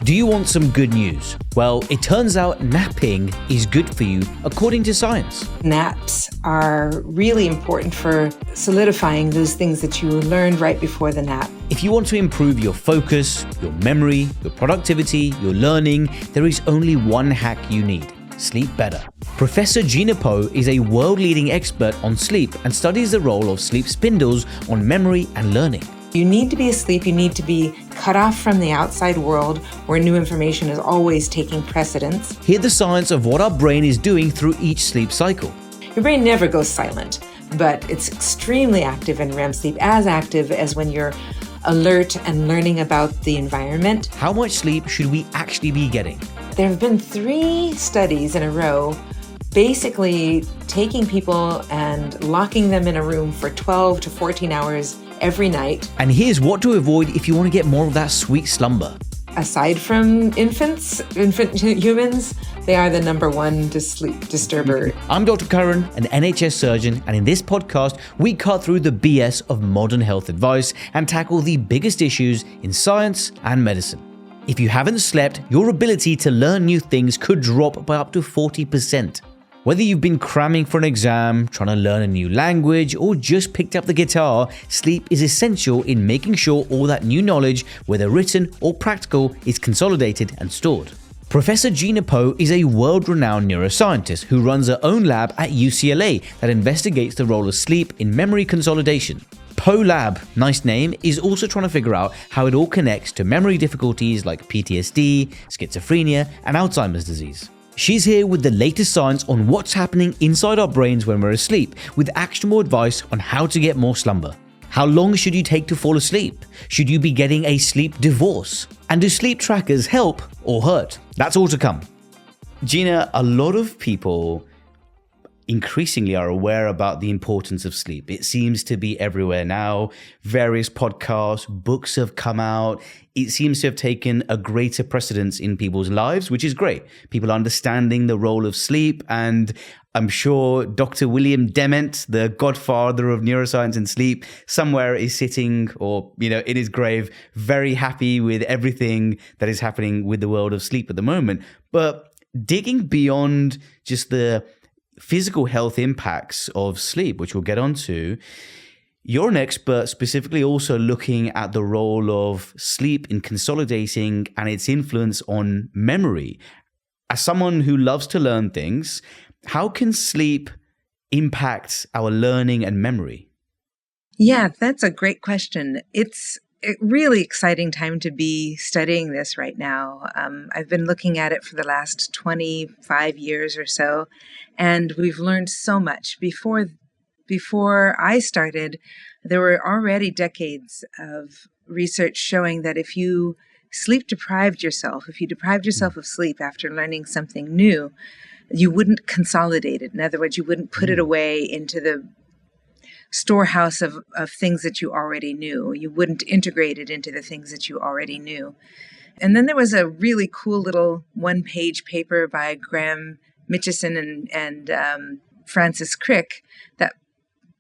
Do you want some good news? Well, it turns out napping is good for you according to science. Naps are really important for solidifying those things that you learned right before the nap. If you want to improve your focus, your memory, your productivity, your learning, there is only one hack you need. Sleep better. Professor Gina Poe is a world-leading expert on sleep and studies the role of sleep spindles on memory and learning. You need to be asleep. You need to be cut off from the outside world where new information is always taking precedence. Hear the science of what our brain is doing through each sleep cycle. Your brain never goes silent, but it's extremely active in REM sleep, as active as when you're alert and learning about the environment. How much sleep should we actually be getting? There have been 3 studies in a row basically taking people and locking them in a room for 12 to 14 hours every night. And here's what to avoid if you want to get more of that sweet slumber. Aside from infant humans, they are the number one sleep disturber. I'm Dr. Karan, an NHS surgeon, and in this podcast, we cut through the BS of modern health advice and tackle the biggest issues in science and medicine. If you haven't slept, your ability to learn new things could drop by up to 40%. Whether you've been cramming for an exam, trying to learn a new language, or just picked up the guitar, sleep is essential in making sure all that new knowledge, whether written or practical, is consolidated and stored. Professor Gina Poe is a world-renowned neuroscientist who runs her own lab at UCLA that investigates the role of sleep in memory consolidation. Poe Lab, nice name, is also trying to figure out how it all connects to memory difficulties like PTSD, schizophrenia, and Alzheimer's disease. She's here with the latest science on what's happening inside our brains when we're asleep, with actionable advice on how to get more slumber. How long should you take to fall asleep? Should you be getting a sleep divorce? And do sleep trackers help or hurt? That's all to come. Gina, a lot of people increasingly are aware about the importance of sleep. It seems to be everywhere now. Various podcasts, books have come out. It seems to have taken a greater precedence in people's lives, which is great. People understanding the role of sleep. And I'm sure Dr. William Dement, the godfather of neuroscience and sleep, somewhere is sitting or, in his grave, very happy with everything that is happening with the world of sleep at the moment. But digging beyond just the physical health impacts of sleep, which we'll get onto, you're an expert specifically also looking at the role of sleep in consolidating and its influence on memory. As someone who loves to learn things, how can sleep impact our learning and memory? Yeah, that's a great question. It's a really exciting time to be studying this right now. I've been looking at it for the last 25 years or so, and we've learned so much. Before I started, there were already decades of research showing that if you deprived yourself of sleep after learning something new, you wouldn't consolidate it. In other words, you wouldn't put it away into the storehouse of things that you already knew. You wouldn't integrate it into the things that you already knew. And then there was a really cool little 1-page paper by Graham Mitchison and Francis Crick that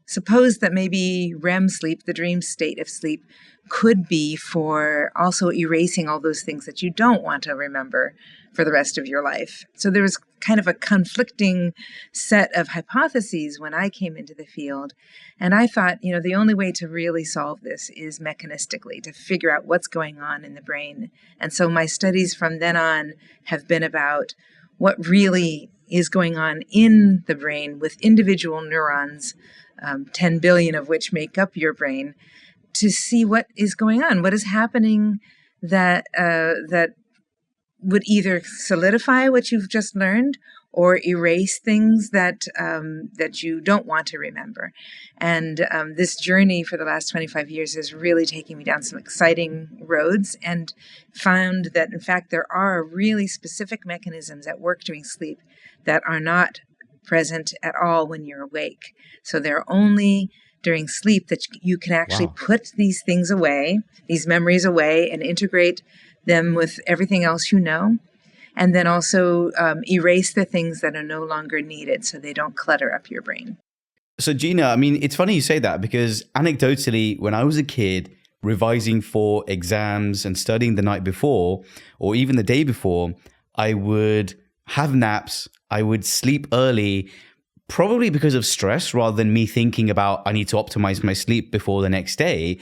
supposed that maybe REM sleep, the dream state of sleep, could be for also erasing all those things that you don't want to remember for the rest of your life. So there was kind of a conflicting set of hypotheses when I came into the field. And I thought, the only way to really solve this is mechanistically, to figure out what's going on in the brain. And so my studies from then on have been about what really is going on in the brain with individual neurons, 10 billion of which make up your brain, to see what is going on, what is happening that would either solidify what you've just learned or erase things that you don't want to remember. And this journey for the last 25 years is really taking me down some exciting roads, and found that, in fact, there are really specific mechanisms at work during sleep that are not present at all when you're awake. So they're only during sleep that you can actually put these things away, these memories away, and integrate them with everything else you know. And then also erase the things that are no longer needed so they don't clutter up your brain. So Gina, it's funny you say that, because anecdotally, when I was a kid, revising for exams and studying the night before, or even the day before, I would have naps. I would sleep early, probably because of stress rather than me thinking about I need to optimize my sleep before the next day.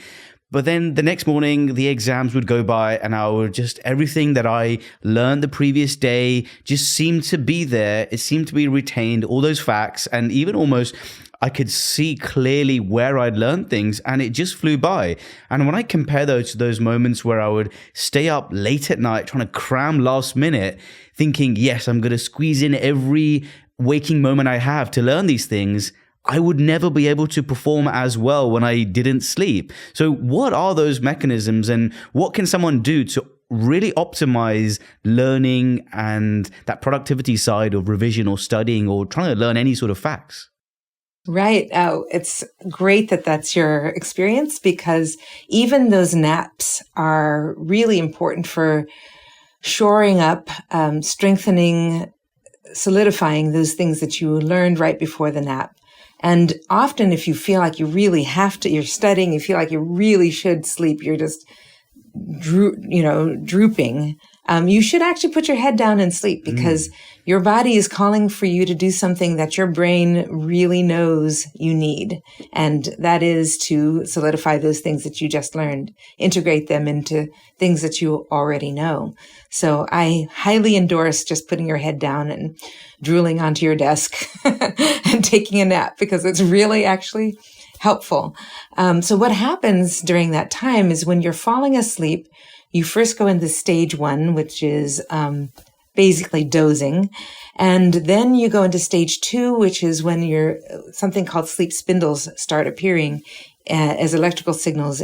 But then the next morning, the exams would go by and I would just, everything that I learned the previous day just seemed to be there. It seemed to be retained, all those facts, and even almost I could see clearly where I'd learned things, and it just flew by. And when I compare those to those moments where I would stay up late at night trying to cram last minute, thinking, yes, I'm going to squeeze in every waking moment I have to learn these things, I would never be able to perform as well when I didn't sleep. So what are those mechanisms, and what can someone do to really optimize learning and that productivity side of revision or studying or trying to learn any sort of facts? Right. It's great that that's your experience, because even those naps are really important for shoring up, strengthening, solidifying those things that you learned right before the nap. And often if you feel like you really have to, you're studying, you feel like you really should sleep, you're just, drooping, you should actually put your head down and sleep, because your body is calling for you to do something that your brain really knows you need. And that is to solidify those things that you just learned, integrate them into things that you already know. So I highly endorse just putting your head down and drooling onto your desk and taking a nap, because it's really actually helpful. So what happens during that time is when you're falling asleep, you first go into stage 1, which is basically dozing. And then you go into stage 2, which is when something called sleep spindles start appearing as electrical signals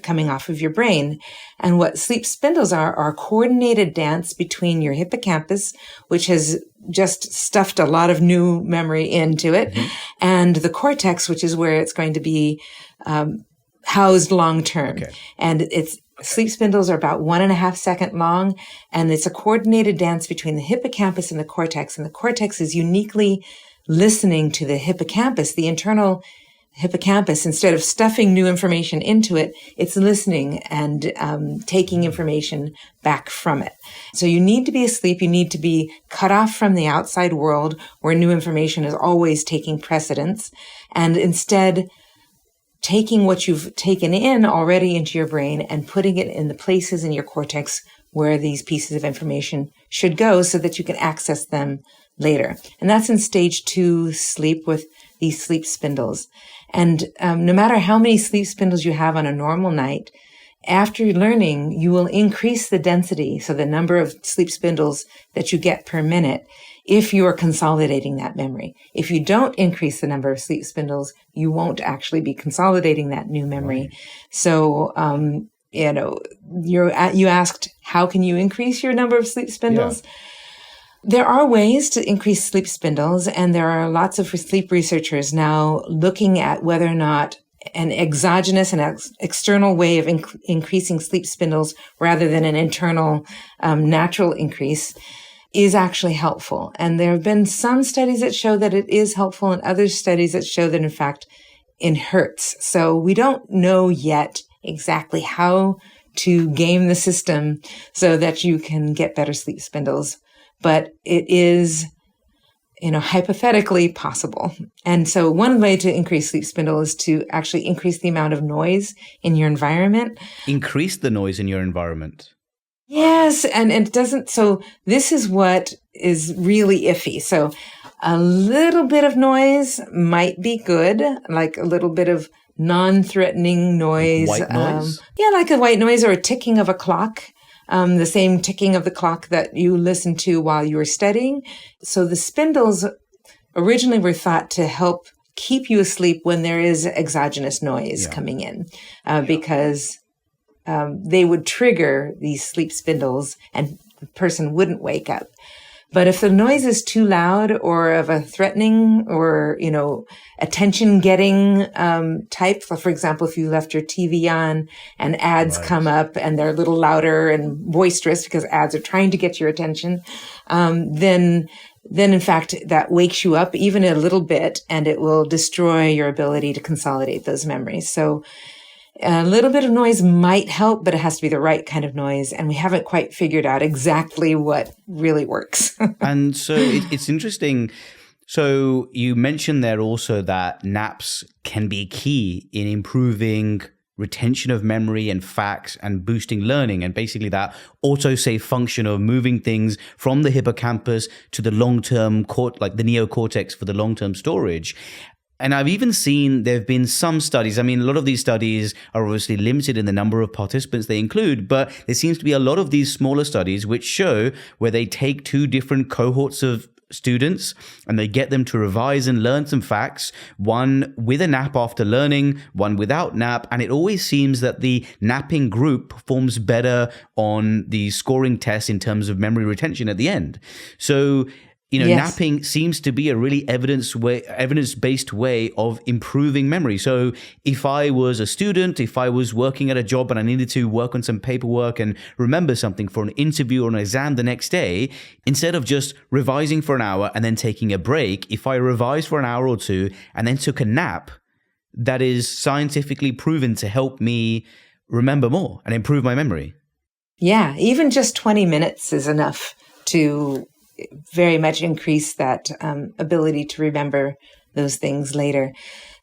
coming off of your brain. And what sleep spindles are a coordinated dance between your hippocampus, which has just stuffed a lot of new memory into it, and the cortex, which is where it's going to be housed long term. Okay. And sleep spindles are about 1.5 seconds long, and it's a coordinated dance between the hippocampus and the cortex. And the cortex is uniquely listening to the hippocampus, the internal hippocampus. Instead of stuffing new information into it, it's listening and taking information back from it. So you need to be asleep. You need to be cut off from the outside world where new information is always taking precedence, and instead taking what you've taken in already into your brain and putting it in the places in your cortex where these pieces of information should go, so that you can access them later. And that's in stage 2 sleep with these sleep spindles. And no matter how many sleep spindles you have on a normal night, after learning, you will increase the density, so the number of sleep spindles that you get per minute, if you are consolidating that memory. If you don't increase the number of sleep spindles, you won't actually be consolidating that new memory. Right. So, you asked, how can you increase your number of sleep spindles? Yeah. There are ways to increase sleep spindles, and there are lots of sleep researchers now looking at whether or not an exogenous and external way of increasing sleep spindles rather than an internal natural increase is actually helpful. And there have been some studies that show that it is helpful, and other studies that show that, in fact, it hurts. So we don't know yet exactly how to game the system so that you can get better sleep spindles. But it is, hypothetically possible. And so one way to increase sleep spindle is to actually increase the amount of noise in your environment. Increase the noise in your environment. Yes. And it doesn't. So this is what is really iffy. So a little bit of noise might be good, like a little bit of non-threatening noise. White noise? Like a white noise or a ticking of a clock. The same ticking of the clock that you listened to while you were studying. So the spindles originally were thought to help keep you asleep when there is exogenous noise coming in, because they would trigger these sleep spindles and the person wouldn't wake up. But if the noise is too loud or of a threatening or, attention-getting type, for example, if you left your TV on and ads come up and they're a little louder and boisterous because ads are trying to get your attention, then in fact, that wakes you up even a little bit, and it will destroy your ability to consolidate those memories. So A little bit of noise might help, but it has to be the right kind of noise. And we haven't quite figured out exactly what really works. And so it's interesting. So you mentioned there also that naps can be key in improving retention of memory and facts and boosting learning, and basically that autosave function of moving things from the hippocampus to the long-term like the neocortex for the long-term storage. And I've even seen there have been some studies. I mean, a lot of these studies are obviously limited in the number of participants they include, but there seems to be a lot of these smaller studies which show where they take two different cohorts of students and they get them to revise and learn some facts, one with a nap after learning, one without nap. And it always seems that the napping group performs better on the scoring test in terms of memory retention at the end. So Yes. napping seems to be a really evidence-based way of improving memory. So if I was a student, if I was working at a job and I needed to work on some paperwork and remember something for an interview or an exam the next day, instead of just revising for an hour and then taking a break, if I revised for an hour or two and then took a nap, that is scientifically proven to help me remember more and improve my memory. Yeah, even just 20 minutes is enough to very much increase that ability to remember those things later.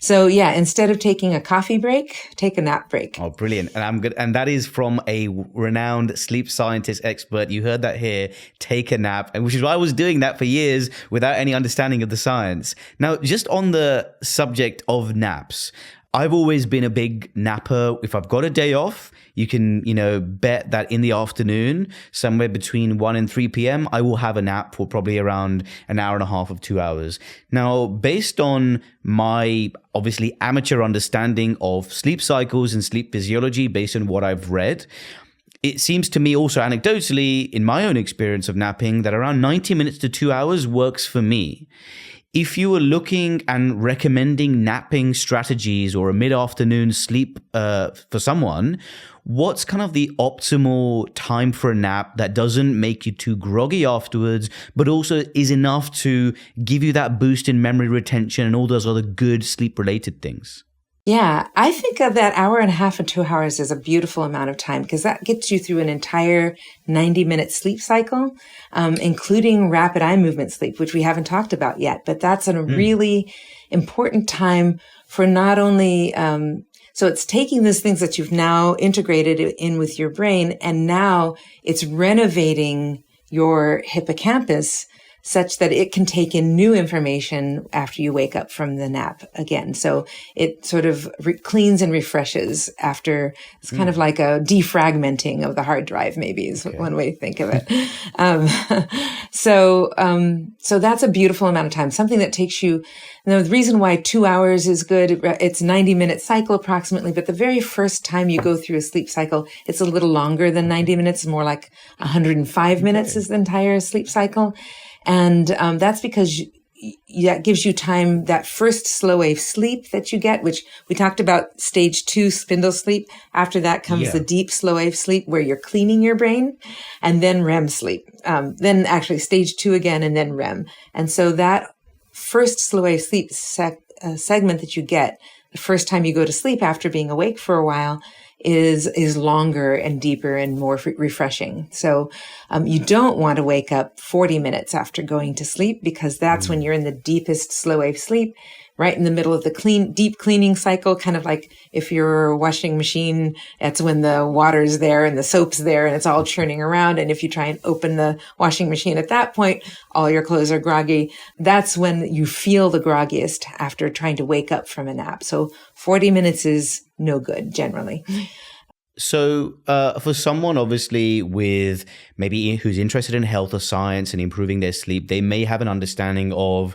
So yeah, instead of taking a coffee break, take a nap break. Oh, brilliant. And I'm good. And that is from a renowned sleep scientist expert. You heard that here. Take a nap. And which is why I was doing that for years without any understanding of the science. Now, just on the subject of naps, I've always been a big napper. If I've got a day off, you can, bet that in the afternoon, somewhere between 1 and 3 p.m., I will have a nap for probably around an hour and a half of 2 hours. Now, based on my obviously amateur understanding of sleep cycles and sleep physiology, based on what I've read, it seems to me also anecdotally, in my own experience of napping, that around 90 minutes to 2 hours works for me. If you were looking and recommending napping strategies or a mid-afternoon sleep for someone, what's kind of the optimal time for a nap that doesn't make you too groggy afterwards, but also is enough to give you that boost in memory retention and all those other good sleep-related things? Yeah, I think of that hour and a half and 2 hours as a beautiful amount of time because that gets you through an entire 90-minute sleep cycle, including rapid eye movement sleep, which we haven't talked about yet. But that's a really important time for not only, so it's taking those things that you've now integrated in with your brain, and now it's renovating your hippocampus such that it can take in new information after you wake up from the nap again. So it sort of cleans and refreshes after. It's kind of like a defragmenting of the hard drive, maybe is one way to think of it. So that's a beautiful amount of time, something that takes you. Now, the reason why 2 hours is good, it's 90-minute cycle approximately, but the very first time you go through a sleep cycle, it's a little longer than 90 minutes, more like 105 minutes is the entire sleep cycle. And that's because that gives you time, that first slow wave sleep that you get, which we talked about stage 2 spindle sleep. After that comes the deep slow wave sleep where you're cleaning your brain, and then REM sleep. Then actually stage 2 again, and then REM. And so that first slow wave sleep segment that you get the first time you go to sleep after being awake for a while is longer and deeper and more refreshing. So you don't want to wake up 40 minutes after going to sleep because that's when you're in the deepest slow wave sleep, right in the middle of the deep cleaning cycle, kind of like if you're a washing machine, that's when the water's there and the soap's there and it's all churning around. And if you try and open the washing machine at that point, all your clothes are groggy. That's when you feel the groggiest after trying to wake up from a nap. So 40 minutes is no good generally. So for someone obviously with maybe who's interested in health or science and improving their sleep, they may have an understanding of,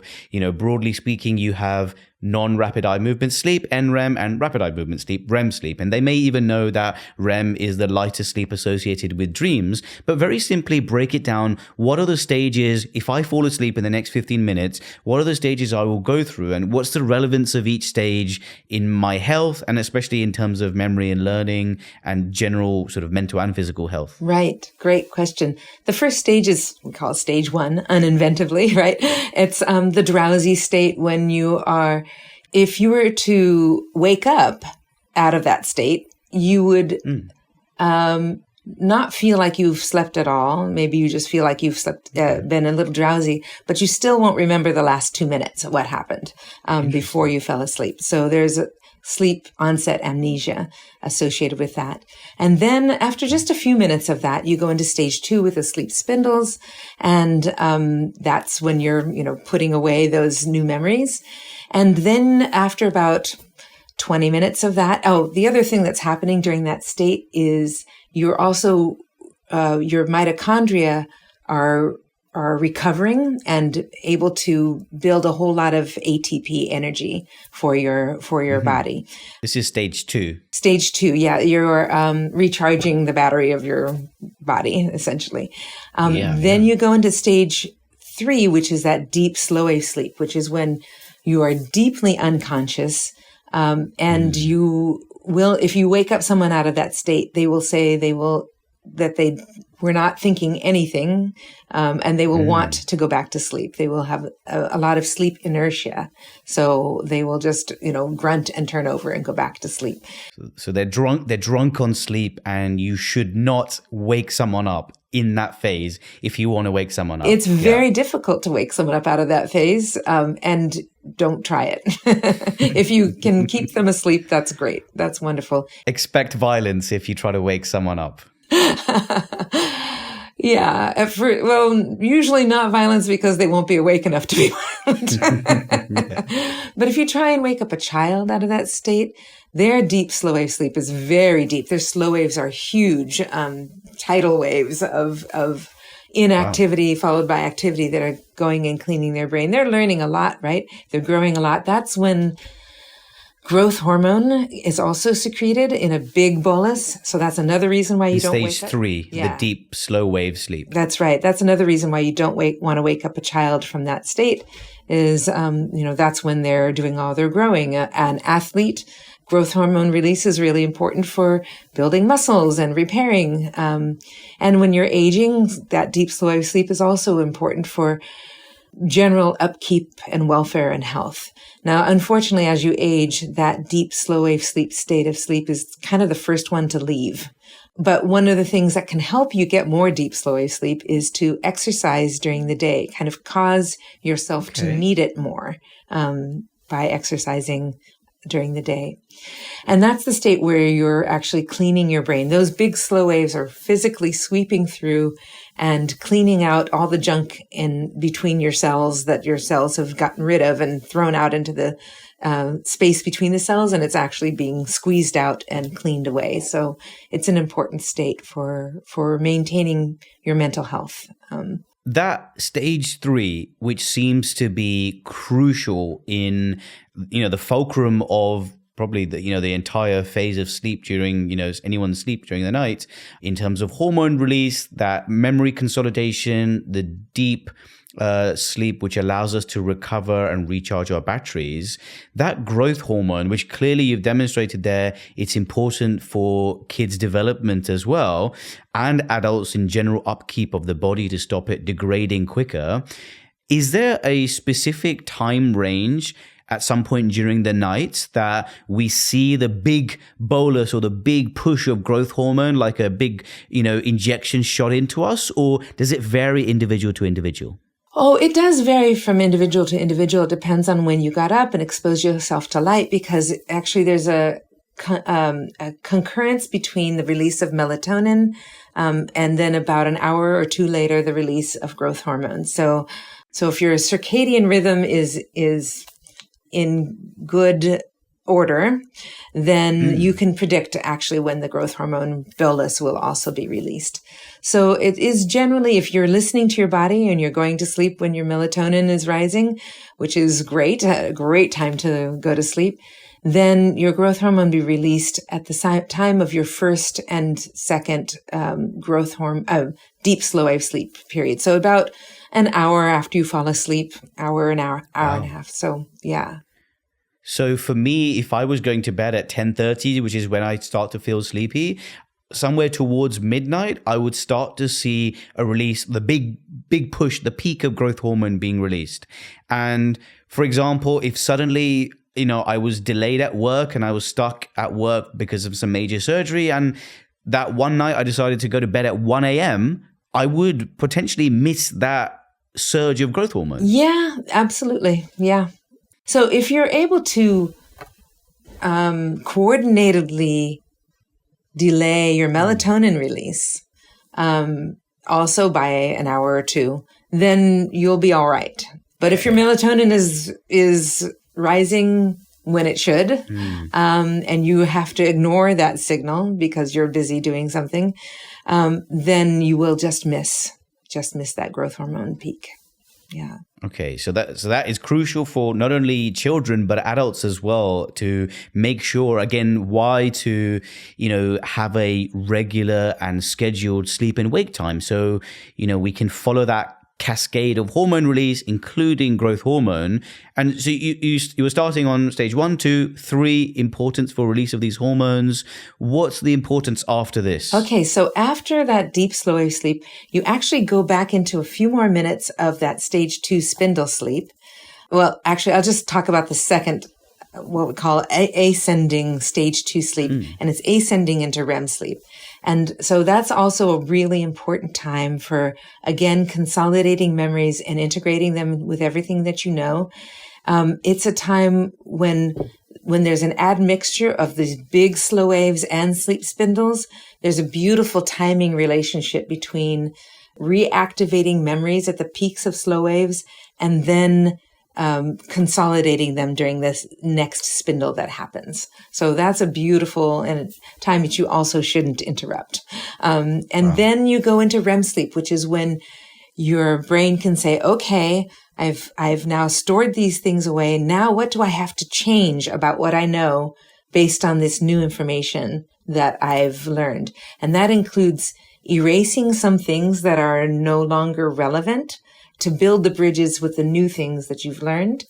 broadly speaking, you have non-rapid eye movement sleep, NREM, and rapid eye movement sleep, REM sleep. And they may even know that REM is the lighter sleep associated with dreams. But very simply break it down. What are the stages, if I fall asleep in the next 15 minutes, what are the stages I will go through? And what's the relevance of each stage in my health, and especially in terms of memory and learning and general sort of mental and physical health? Right. Great question. The first stage is, we call it stage 1, uninventively, right? It's the drowsy state when you are, if you were to wake up out of that state, you would not feel like you've slept at all. Maybe you just feel like you've slept, been a little drowsy, but you still won't remember the last 2 minutes of what happened before you fell asleep. So there's a sleep onset amnesia associated with that. And then after just a few minutes of that, you go into stage 2 with the sleep spindles. And that's when you're, putting away those new memories. And then after about 20 minutes of that, the other thing that's happening during that state is you're also, your mitochondria are recovering and able to build a whole lot of ATP energy for your body. This is stage 2. Stage 2, yeah. You're recharging the battery of your body, essentially. Then you go into stage 3, which is that deep slow wave sleep, which is when you are deeply unconscious. And you will, if you wake up someone out of that state, they will say that they were not thinking anything, and they will want to go back to sleep. They will have a lot of sleep inertia. So they will just, grunt and turn over and go back to sleep. So they're drunk on sleep, and you should not wake someone up in that phase if you want to wake someone up. It's very difficult to wake someone up out of that phase, and don't try it. If you can keep them asleep, that's great. That's wonderful. Expect violence if you try to wake someone up. Yeah. Usually not violence because they won't be awake enough to be violent. But if you try and wake up a child out of that state, their deep slow wave sleep is very deep. Their slow waves are huge, tidal waves of inactivity followed by activity that are going and cleaning their brain. They're learning a lot, right? They're growing a lot. That's when growth hormone is also secreted in a big bolus. So that's another reson why you don't wake up. Stage 3, the deep slow wave sleep. That's right. That's another reason why you don't want to wake up a child from that state is, that's when they're doing all their growing. An athlete, growth hormone release is really important for building muscles and repairing. And when you're aging, that deep slow wave sleep is also important for general upkeep and welfare and health. Now, unfortunately, as you age, that deep slow wave state of sleep is kind of the first one to leave. But one of the things that can help you get more deep slow wave sleep is to exercise during the day, kind of cause yourself to need it more by exercising during the day. And that's the state where you're actually cleaning your brain. Those big slow waves are physically sweeping through and cleaning out all the junk in between your cells that your cells have gotten rid of and thrown out into the space between the cells, and it's actually being squeezed out and cleaned away. So it's an important state for maintaining your mental health. That stage 3, which seems to be crucial in, the fulcrum of probably the entire phase of sleep during, anyone's sleep during the night, in terms of hormone release, that memory consolidation, the deep sleep, which allows us to recover and recharge our batteries, that growth hormone, which clearly you've demonstrated there, it's important for kids' development as well, and adults in general upkeep of the body to stop it degrading quicker. Is there a specific time range at some point during the night that we see the big bolus or the big push of growth hormone, like a big, injection shot into us, or does it vary individual to individual? Oh, it does vary from individual to individual. It depends on when you got up and exposed yourself to light, because actually there's a concurrence between the release of melatonin and then about an hour or two later, the release of growth hormone. So if your circadian rhythm is in good order, then you can predict actually when the growth hormone bolus will also be released. So it is generally, if you're listening to your body and you're going to sleep when your melatonin is rising, which is great, a great time to go to sleep, then your growth hormone be released at the time of your first and second growth hormone, deep slow wave sleep period. So about an hour after you fall asleep, hour and a half. So yeah. So for me, if I was going to bed at 10:30, which is when I start to feel sleepy, somewhere towards midnight, I would start to see a release, the big push, the peak of growth hormone being released. And for example, if suddenly I was delayed at work and I was stuck at work because of some major surgery, and that one night I decided to go to bed at 1 a.m., I would potentially miss that surge of growth hormone. Yeah, absolutely. Yeah. So if you're able to coordinatedly delay your melatonin release, also by an hour or two, then you'll be all right. But if your melatonin is rising when it should, and you have to ignore that signal because you're busy doing something, then you will just miss that growth hormone peak. Yeah. Okay, so that is crucial for not only children but adults as well, to make sure, again, why to have a regular and scheduled sleep and wake time, so we can follow that cascade of hormone release, including growth hormone. And so you were starting on stage 1, 2, 3, importance for release of these hormones. What's the importance after this? Okay, so after that deep slow wave sleep, you actually go back into a few more minutes of that stage 2 spindle sleep. Well, actually, I'll just talk about the second, what we call ascending stage 2 sleep, and it's ascending into REM sleep. And so that's also a really important time for, again, consolidating memories and integrating them with everything that you know. It's a time when there's an admixture of these big slow waves and sleep spindles. There's a beautiful timing relationship between reactivating memories at the peaks of slow waves and then consolidating them during this next spindle that happens. So that's a beautiful and time that you also shouldn't interrupt. Then you go into REM sleep, which is when your brain can say, okay, I've now stored these things away. Now what do I have to change about what I know based on this new information that I've learned? And that includes erasing some things that are no longer relevant, to build the bridges with the new things that you've learned,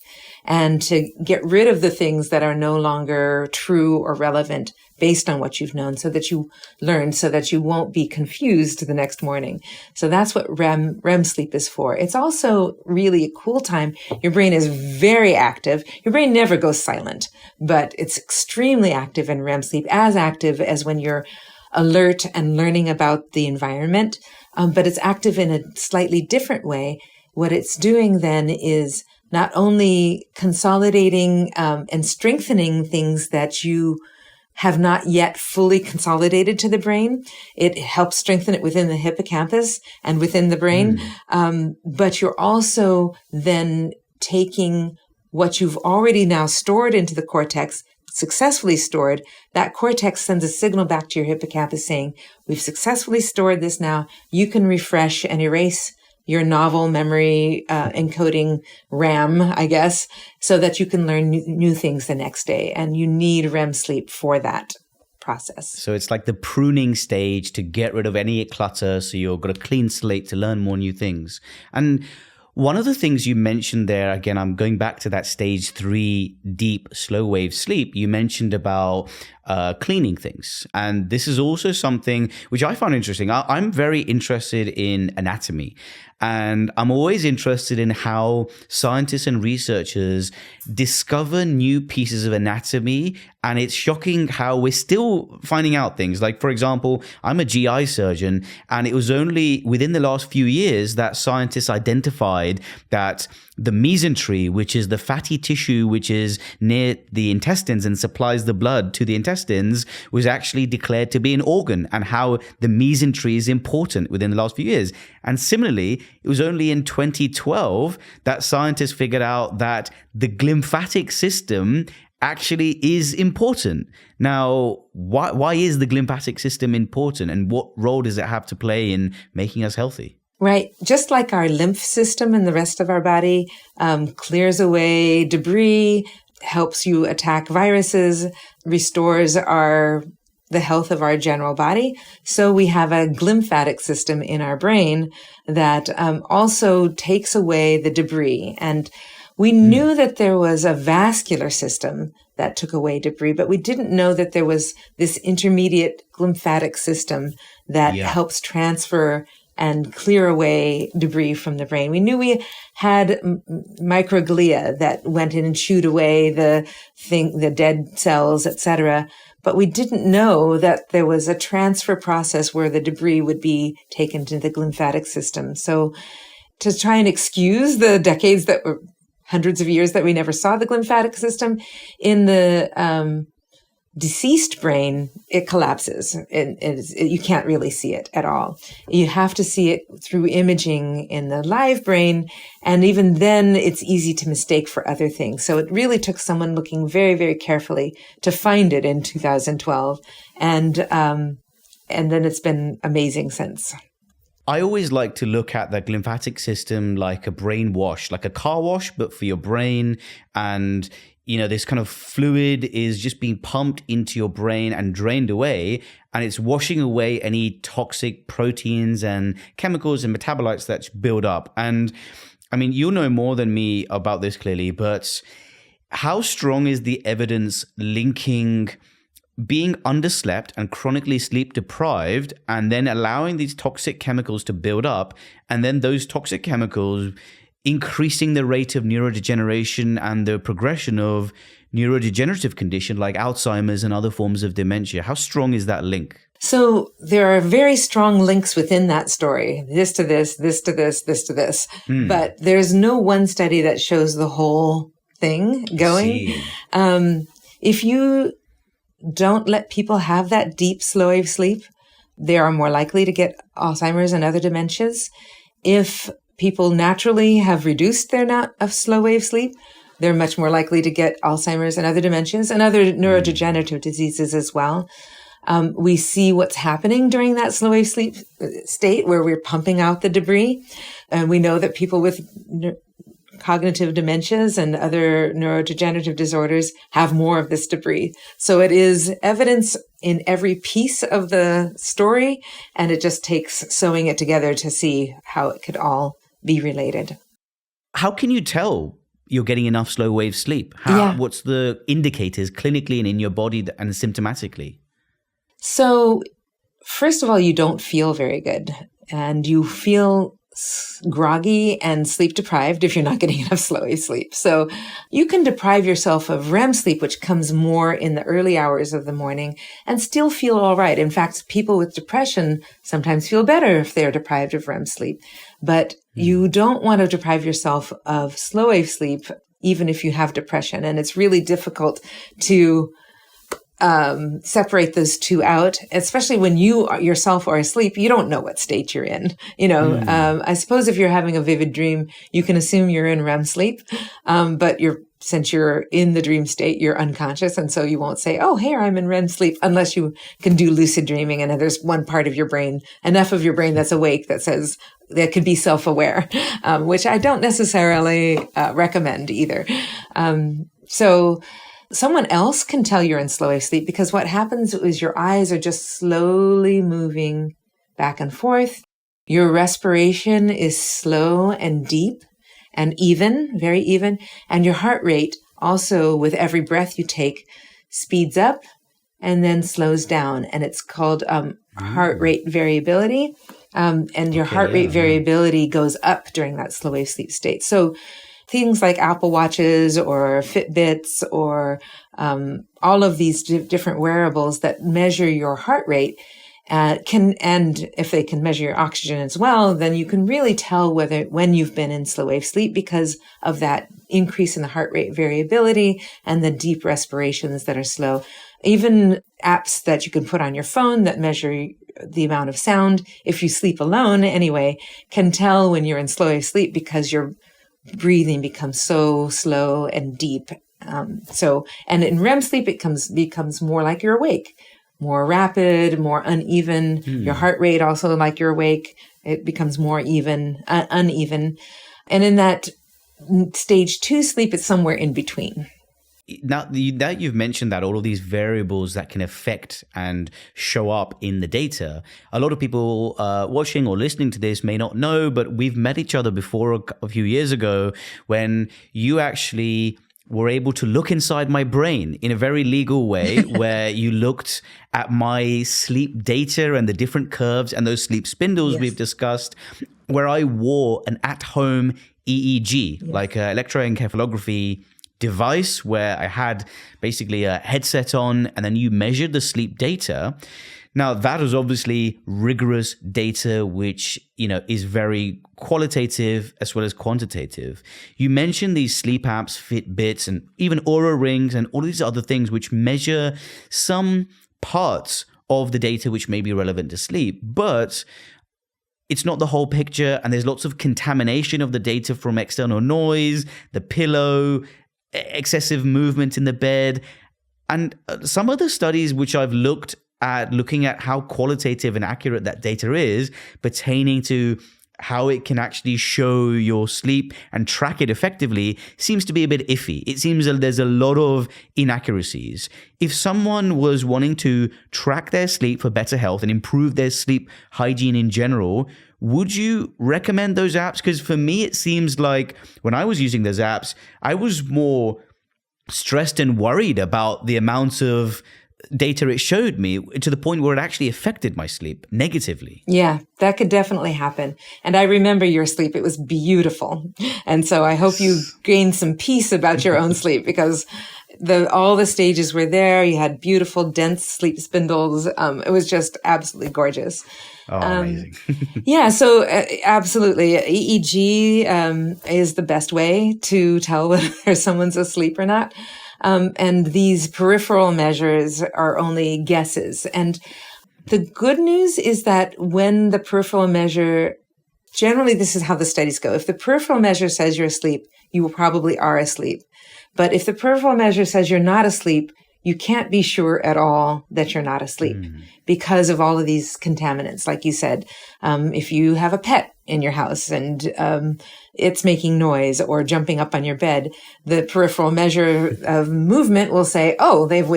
and to get rid of the things that are no longer true or relevant based on what you've known, so that you learn, so that you won't be confused the next morning. So that's what REM sleep is for. It's also really a cool time. Your brain is very active. Your brain never goes silent, but it's extremely active in REM sleep, as active as when you're alert and learning about the environment. But it's active in a slightly different way. What it's doing then is not only consolidating and strengthening things that you have not yet fully consolidated to the brain. It helps strengthen it within the hippocampus and within the brain. But you're also then taking what you've already now stored into the cortex, successfully stored. That cortex sends a signal back to your hippocampus saying, we've successfully stored this now. You can refresh and erase your novel memory encoding RAM, I guess, so that you can learn new things the next day. And you need REM sleep for that process. So it's like the pruning stage to get rid of any clutter, so you've got a clean slate to learn more new things. And one of the things you mentioned there, again, I'm going back to that stage 3 deep slow wave sleep. You mentioned about cleaning things. And this is also something which I find interesting. I'm very interested in anatomy. And I'm always interested in how scientists and researchers discover new pieces of anatomy. And it's shocking how we're still finding out things. Like, for example, I'm a GI surgeon, and it was only within the last few years that scientists identified that the mesentery, which is the fatty tissue which is near the intestines and supplies the blood to the intestines, was actually declared to be an organ, and how the mesentery is important within the last few years. And similarly, it was only in 2012 that scientists figured out that the glymphatic system actually is important. Now, why is the glymphatic system important, and what role does it have to play in making us healthy? Right. Just like our lymph system and the rest of our body clears away debris, helps you attack viruses, restores the health of our general body. So we have a glymphatic system in our brain that also takes away the debris. And we knew that there was a vascular system that took away debris, but we didn't know that there was this intermediate glymphatic system that helps transfer and clear away debris from the brain. We knew we had microglia that went in and chewed away the dead cells, etc. But we didn't know that there was a transfer process where the debris would be taken to the glymphatic system. So to try and excuse the decades that were hundreds of years that we never saw the glymphatic system, in the deceased brain, it collapses. You can't really see it at all. You have to see it through imaging in the live brain. And even then, it's easy to mistake for other things. So it really took someone looking very, very carefully to find it in 2012. And then it's been amazing since. I always like to look at the glymphatic system like a brain wash, like a car wash, but for your brain. And this kind of fluid is just being pumped into your brain and drained away, and it's washing away any toxic proteins and chemicals and metabolites that's built up. And I mean, you'll know more than me about this clearly, but how strong is the evidence linking being underslept and chronically sleep deprived and then allowing these toxic chemicals to build up, and then those toxic chemicals increasing the rate of neurodegeneration and the progression of neurodegenerative condition like Alzheimer's and other forms of dementia? How strong is that link? So there are very strong links within that story. This to this, this to this, this to this. But there's no one study that shows the whole thing going. If you don't let people have that deep slow wave sleep, they are more likely to get Alzheimer's and other dementias. If people naturally have reduced their amount of slow wave sleep, they're much more likely to get Alzheimer's and other dementias and other neurodegenerative diseases as well. We see what's happening during that slow wave sleep state where we're pumping out the debris. And we know that people with cognitive dementias and other neurodegenerative disorders have more of this debris. So it is evidence in every piece of the story, and it just takes sewing it together to see how it could all be related. How can you tell you're getting enough slow wave sleep? What's the indicators clinically and in your body and symptomatically? So first of all, you don't feel very good, and you feel groggy and sleep deprived if you're not getting enough slow wave sleep. So you can deprive yourself of REM sleep, which comes more in the early hours of the morning, and still feel all right. In fact, people with depression sometimes feel better if they're deprived of REM sleep. But you don't want to deprive yourself of slow wave sleep, even if you have depression. And it's really difficult to separate those two out, especially when you yourself are asleep. You don't know what state you're in. I suppose if you're having a vivid dream, you can assume you're in REM sleep, but since you're in the dream state, you're unconscious, and so you won't say, "Oh, here I'm in REM sleep," unless you can do lucid dreaming, and there's one part of your brain, enough of your brain that's awake that says that could be self-aware, which I don't necessarily recommend either. So someone else can tell you're in slow wave sleep because what happens is your eyes are just slowly moving back and forth. Your respiration is slow and deep and even, very even. And your heart rate also, with every breath you take, speeds up and then slows down. And it's called heart rate variability. And your heart rate variability goes up during that slow wave sleep state. So things like Apple Watches or Fitbits or all of these different wearables that measure your heart rate and if they can measure your oxygen as well, then you can really tell when you've been in slow wave sleep because of that increase in the heart rate variability and the deep respirations that are slow. Even apps that you can put on your phone that measure the amount of sound, if you sleep alone anyway, can tell when you're in slow wave sleep because your breathing becomes so slow and deep. And in REM sleep, it becomes more like you're awake, more rapid, more uneven. Your heart rate also like you're awake. It becomes more uneven. And in that stage 2 sleep, it's somewhere in between. Now that you've mentioned that all of these variables that can affect and show up in the data, a lot of people watching or listening to this may not know, but we've met each other before a few years ago when you actually were able to look inside my brain in a very legal way where you looked at my sleep data and the different curves and those sleep spindles we've discussed, where I wore an at-home EEG, like an electroencephalography device where I had basically a headset on and then you measured the sleep data. Now, that was obviously rigorous data, which, is very qualitative as well as quantitative. You mentioned these sleep apps, Fitbits, and even Oura Rings and all these other things which measure some parts of the data which may be relevant to sleep, but it's not the whole picture. And there's lots of contamination of the data from external noise, the pillow, excessive movement in the bed. And some of the studies which I've looking at how qualitative and accurate that data is pertaining to how it can actually show your sleep and track it effectively seems to be a bit iffy. It seems that there's a lot of inaccuracies. If someone was wanting to track their sleep for better health and improve their sleep hygiene in general, would you recommend those apps? Because for me, it seems like when I was using those apps, I was more stressed and worried about the amount of data it showed me to the point where it actually affected my sleep negatively. Yeah, that could definitely happen. And I remember your sleep. It was beautiful. And so I hope you gained some peace about your own sleep because all the stages were there. You had beautiful, dense sleep spindles. It was just absolutely gorgeous. Oh, amazing. Yeah, so absolutely. EEG is the best way to tell whether someone's asleep or not. And these peripheral measures are only guesses. And the good news is that when the peripheral measure, generally this is how the studies go. If the peripheral measure says you're asleep, you probably are asleep. But if the peripheral measure says you're not asleep, you can't be sure at all that you're not asleep because of all of these contaminants. Like you said, if you have a pet in your house and it's making noise or jumping up on your bed, the peripheral measure of movement will say, oh, they've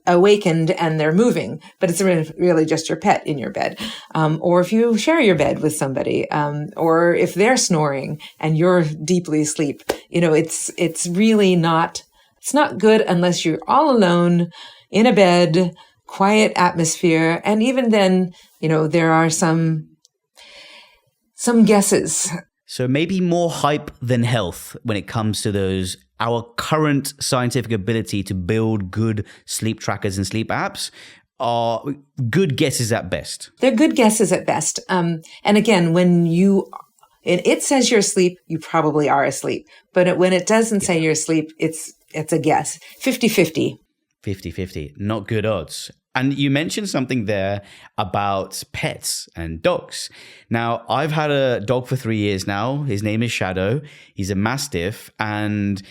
awakened and they're moving, but it's really just your pet in your bed. Or if you share your bed with somebody, or if they're snoring and you're deeply asleep, it's really not, it's not good unless you're all alone in a bed, quiet atmosphere. And even then, there are some guesses. So maybe more hype than health when it comes to our current scientific ability to build good sleep trackers and sleep apps are good guesses at best. They're good guesses at best. And again, when it says you're asleep, you probably are asleep. But when it doesn't say you're asleep, it's a guess. 50-50. 50-50. Not good odds. And you mentioned something there about pets and dogs. Now, I've had a dog for 3 years now. His name is Shadow. He's a Mastiff. And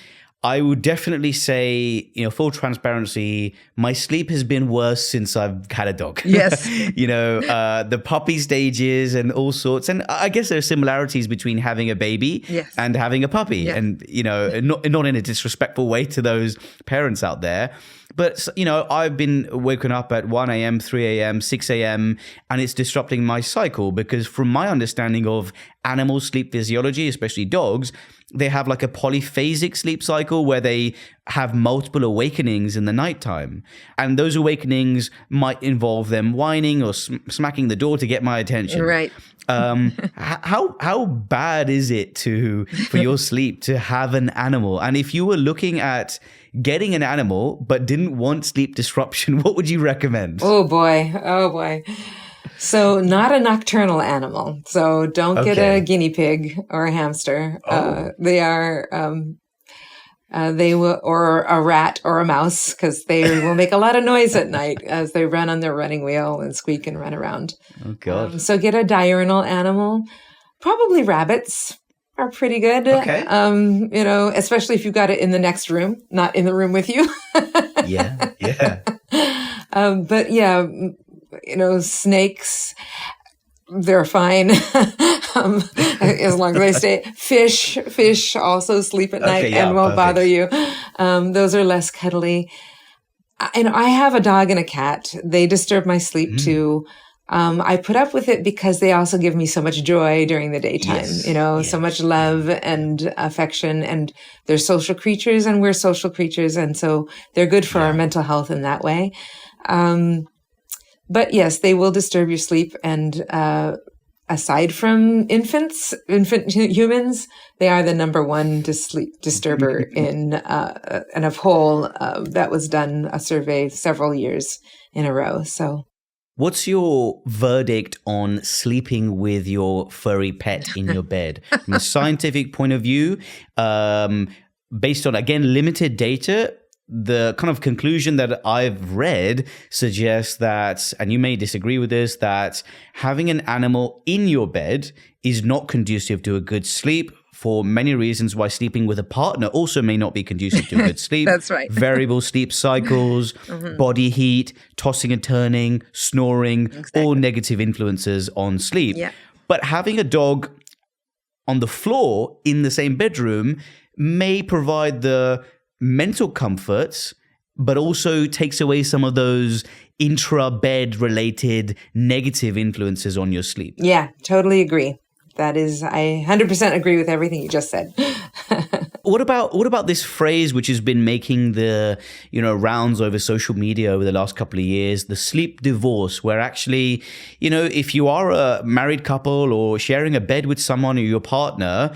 I would definitely say, full transparency, my sleep has been worse since I've had a dog. Yes. The puppy stages and all sorts. And I guess there are similarities between having a baby and having a puppy. Yes. And, not in a disrespectful way to those parents out there. But, I've been woken up at 1 a.m., 3 a.m., 6 a.m., and it's disrupting my cycle because from my understanding of animal sleep physiology, especially dogs, they have like a polyphasic sleep cycle where they have multiple awakenings in the nighttime. And those awakenings might involve them whining or smacking the door to get my attention. Right. How bad is it for your sleep to have an animal? And if you were looking at getting an animal but didn't want sleep disruption, what would you recommend? Oh boy. So not a nocturnal animal. So don't get a guinea pig or a hamster. They will, or a rat or a mouse, because they will make a lot of noise at night as they run on their running wheel and squeak and run around. Oh God. So get a diurnal animal. Probably rabbits are pretty good. Okay. Especially if you've got it in the next room, not in the room with you. Yeah. But yeah, snakes, they're fine. As long as they stay. Fish also sleep at night and won't bother you. Those are less cuddly. And I have a dog and a cat. They disturb my sleep too. I put up with it because they also give me so much joy during the daytime, so much love and affection, and they're social creatures and we're social creatures. And so they're good for our mental health in that way. But yes, they will disturb your sleep. And, aside from infant humans, they are the number one sleep disturber in a poll that was done, a survey several years in a row. So. What's your verdict on sleeping with your furry pet in your bed? From a scientific point of view, based on, again, limited data, the kind of conclusion that I've read suggests that, and you may disagree with this, that having an animal in your bed is not conducive to a good sleep for many reasons. Why sleeping with a partner also may not be conducive to good sleep. That's right. Variable sleep cycles, body heat, tossing and turning, snoring, all negative influences on sleep. Yeah. But having a dog on the floor in the same bedroom may provide the mental comforts, but also takes away some of those intra-bed related negative influences on your sleep. Yeah, totally agree. That is, I 100% agree with everything you just said. What about this phrase which has been making the rounds over social media over the last couple of years, the sleep divorce, where actually, if you are a married couple or sharing a bed with someone or your partner,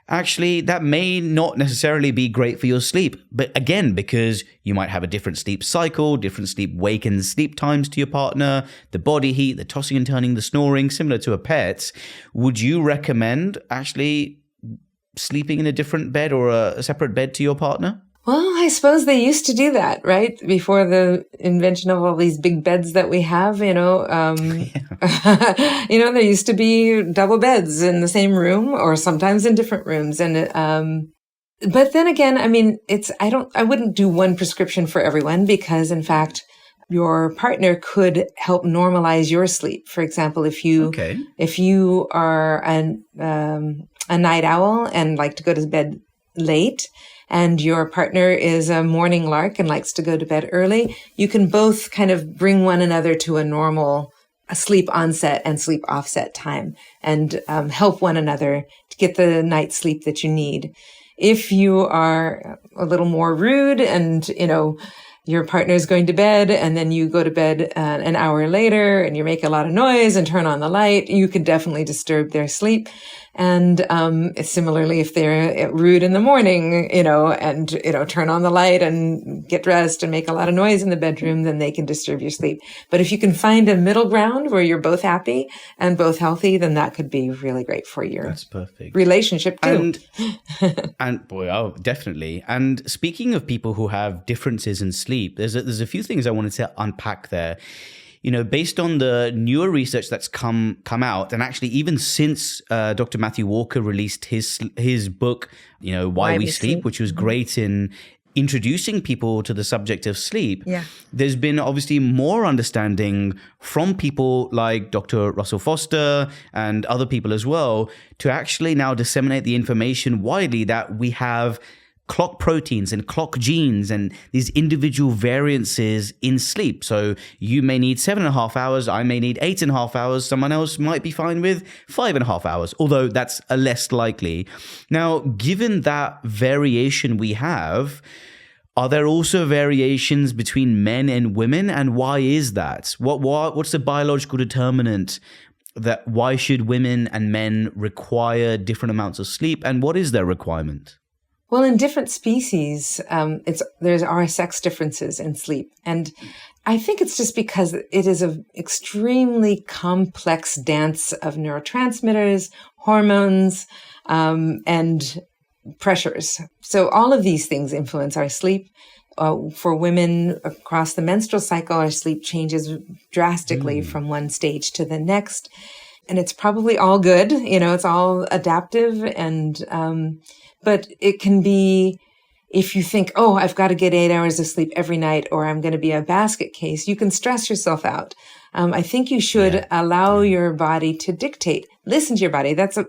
actually, that may not necessarily be great for your sleep. But again, because you might have a different sleep cycle, different sleep wake and sleep times to your partner, the body heat, the tossing and turning, the snoring, similar to a pet, would you recommend actually sleeping in a different bed or a separate bed to your partner? Well, I suppose they used to do that, right? Before the invention of all these big beds that we have, there used to be double beds in the same room or sometimes in different rooms. And, but then again, I mean, I wouldn't do one prescription for everyone because in fact, your partner could help normalize your sleep. For example, if you are a night owl and like to go to bed late, and your partner is a morning lark and likes to go to bed early, you can both kind of bring one another to a normal sleep onset and sleep offset time and help one another to get the night's sleep that you need. If you are a little more rude and, your partner is going to bed and then you go to bed an hour later and you make a lot of noise and turn on the light, you could definitely disturb their sleep. And similarly, if they're rude in the morning, and turn on the light and get dressed and make a lot of noise in the bedroom, then they can disturb your sleep. But if you can find a middle ground where you're both happy and both healthy, then that could be really great for your relationship too. And boy, definitely. And speaking of people who have differences in sleep, there's a few things I wanted to unpack there. Based on the newer research that's come out, and actually even since Dr. Matthew Walker released his book, Why We Sleep, which was great in introducing people to the subject of sleep, there's been obviously more understanding from people like Dr. Russell Foster and other people as well to actually now disseminate the information widely that we have clock proteins and clock genes and these individual variances in sleep. So you may need 7.5 hours, I may need 8.5 hours, someone else might be fine with 5.5 hours, although that's a less likely. Now, given that variation we have, are there also variations between men and women, and why is that? What's the biological determinant that why should women and men require different amounts of sleep, and what is their requirement? Well, in different species, there are sex differences in sleep. And I think it's just because it is an extremely complex dance of neurotransmitters, hormones, and pressures. So all of these things influence our sleep. For women across the menstrual cycle, our sleep changes drastically from one stage to the next. And it's probably all good, it's all adaptive and, but it can be, if you think, I've got to get 8 hours of sleep every night, or I'm going to be a basket case, you can stress yourself out. I think you should allow your body to dictate. Listen to your body. That's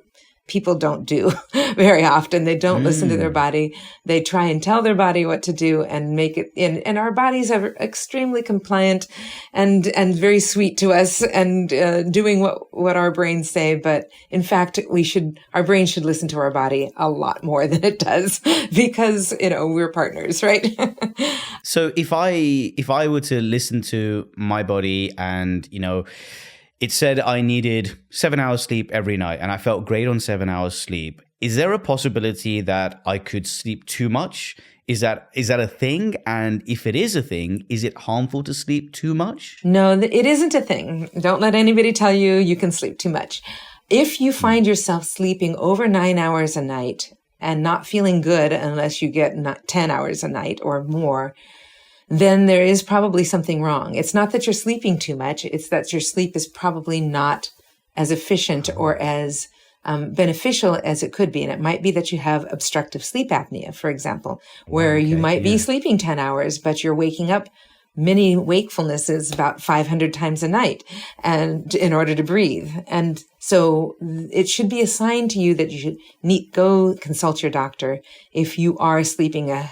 people don't do very often. They don't listen to their body. They try and tell their body what to do and make it in. And our bodies are extremely compliant and very sweet to us and doing what our brains say. But in fact, our brain should listen to our body a lot more than it does because, we're partners, right? So if I were to listen to my body and, it said I needed 7 hours sleep every night and I felt great on 7 hours sleep, is there a possibility that I could sleep too much? Is that a thing? And if it is a thing, is it harmful to sleep too much? No, it isn't a thing. Don't let anybody tell you can sleep too much. If you find yourself sleeping over 9 hours a night and not feeling good unless you get 10 hours a night or more, then there is probably something wrong. It's not that you're sleeping too much. It's that your sleep is probably not as efficient or as beneficial as it could be. And it might be that you have obstructive sleep apnea, for example, where you might be sleeping 10 hours, but you're waking up many wakefulnesses about 500 times a night and in order to breathe. And so it should be a sign to you that you should go consult your doctor if you are sleeping a